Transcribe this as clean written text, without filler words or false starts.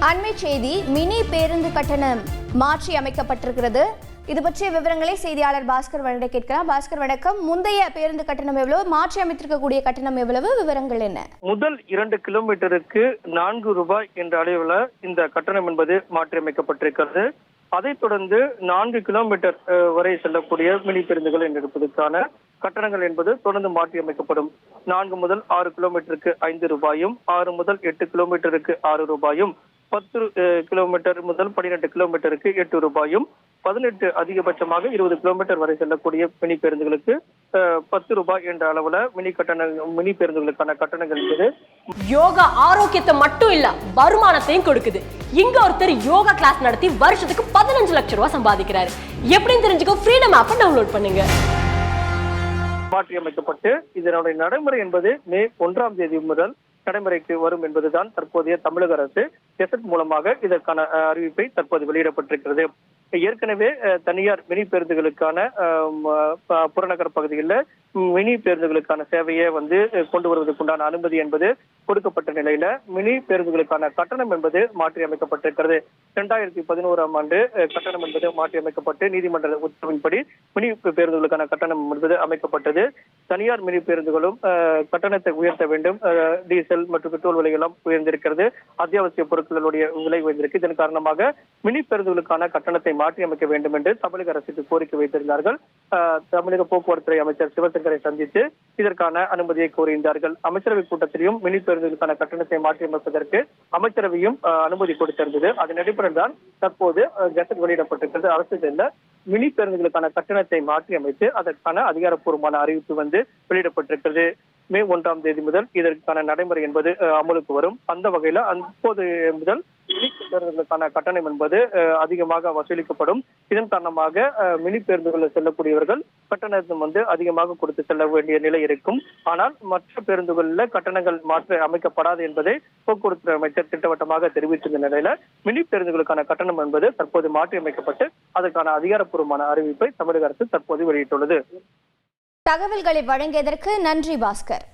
அண்மை செய்தி, மினி பேருந்து கட்டணம் மாற்றி அமைக்கப்பட்டிருக்கிறது. இது பற்றிய விவரங்களை செய்தியாளர் பாஸ்கர் வழங்க கேட்கலாம். பாஸ்கர் வணக்கம். முந்தைய பேருந்து கட்டணம் எவ்வளவு, மாற்றி அமைத்திருக்கக்கூடிய கட்டணம் எவ்வளவு, விவரங்கள் என்ன? முதல் 2 கிலோமீட்டருக்கு 4 ரூபாய் என்ற அளவில் இந்த கட்டணம் என்பது மாற்றி அமைக்கப்பட்டிருக்கிறது. அதைத் தொடர்ந்து 4 கிலோமீட்டர் வரை செல்லக்கூடிய மினி பேருந்துகள் எடுப்பதற்கான கட்டணங்கள் என்பது தொடர்ந்து மாற்றி அமைக்கப்படும். 4 முதல் 6 கிலோமீட்டருக்கு 5 ரூபாயும், 6 முதல் 8 கிலோமீட்டருக்கு 6 ரூபாயும், 10 கிலோமீட்டர் முதல் 12 கிலோமீட்டருக்கு 8 ரூபாயும், 18 அதிகபட்சமாக 20 கிலோமீட்டர் வரை செல்லக்கூடிய மினி பேருந்துகளுக்கு 10 ரூபாய் என்ற அளவுல மினி பேருந்துகளுக்கான கட்டணங்கள் என்பது. யோகா ஆரோக்கியத்தை மட்டும் இல்ல, வருமானத்தையும் கொடுக்குது. இங்க ஒருத்தர் யோகா கிளாஸ் நடத்தி வருஷத்துக்கு 15 லட்சம் ரூபாய் சம்பாதிக்கிறாரு. எப்படின்னு தெரிஞ்சுக்க ஃப்ரீடம் ஆப்பை டவுன்லோட் பண்ணுங்க. மாற்றி அமைக்கப்பட்டு இதனுடைய நடைமுறை என்பது மே 1ஆம் தேதி முதல் நடைமுறைக்கு வரும் என்பதுதான் தற்போதைய தமிழக அரசு கெசட் மூலமாக இதற்கான அறிவிப்பை தற்போது வெளியிடப்பட்டிருக்கிறது. ஏற்கனவே தனியார் மினி பேருந்துகளுக்கான புறநகர் பகுதிகளில் மினி பேருந்துகளுக்கான சேவையை கொண்டு வருவதற்குண்டான அனுமதி என்பது கொடுக்கப்பட்ட நிலையில மினி பேருந்துகளுக்கான கட்டணம் என்பது மாற்றி அமைக்கப்பட்டிருக்கிறது. 2011ஆம் ஆண்டு கட்டணம் என்பது மாற்றி அமைக்கப்பட்டு நீதிமன்ற உத்தரவின்படி மினி பேருந்துகளுக்கான கட்டணம் என்பது அமைக்கப்பட்டது. தனியார் மினி பேருந்துகளும் கட்டணத்தை உயர்த்த வேண்டும். டீசல் மற்றும் பெட்ரோல் விலையெல்லாம் உயர்ந்திருக்கிறது. அத்தியாவசிய பொருட்களுடைய விலை உயர்ந்திருக்கு. இதன் காரணமாக மினி பேருந்துகளுக்கான கட்டணத்தை மாற்றி அமைக்க வேண்டும் என்று தமிழக அரசுக்கு கோரிக்கை வைத்திருந்தார்கள். தமிழக போக்குவரத்துறை அமைச்சர் சிவசங்கரை சந்தித்து இதற்கான அனுமதியை கோரியிருந்தார்கள். அமைச்சரவை கூட்டத்திலும் மினி பேருந்துகளுக்கான கட்டணத்தை மாற்றி அமைப்பதற்கு அமைச்சரவையும் அனுமதி கொடுத்திருந்தது. அதன் அடிப்படையில் தான் தற்போது கெசட் வெளியிடப்பட்டிருக்கிறது. அரசு மினி பேருந்துகளுக்கான கட்டணத்தை மாற்றி அமைத்து அதற்கான அதிகாரப்பூர்வமான அறிவிப்பு வெளியிடப்பட்டிருக்கிறது. மே 1ஆம் தேதி முதல் இதற்கான நடைமுறை என்பது அமலுக்கு வரும். அந்த வகையில அப்போது முதல் மினி பேருந்துகளுக்கான கட்டணம் என்பது அதிகமாக வசூலிக்கப்படும். இதன் காரணமாக மினி பேருந்துகளில் செல்லக்கூடியவர்கள் கட்டணத்தை அதிகமாக கொடுத்து செல்ல வேண்டிய நிலை இருக்கும். ஆனால் மற்ற பேருந்துகளில் கட்டணங்கள் மாற்ற அமைக்கப்படாது என்பதை போக்குவரத்து அமைச்சர் திட்டவட்டமாக தெரிவித்திருந்த நிலையில மினி பேருந்துகளுக்கான கட்டணம் என்பது தற்போது மாற்றி அமைக்கப்பட்டு அதற்கான அதிகாரப்பூர்வமான அறிவிப்பை தமிழக அரசு தற்போது வெளியிட்டுள்ளது. தகவல்களை வழங்கியதற்கு நன்றி பாஸ்கர்.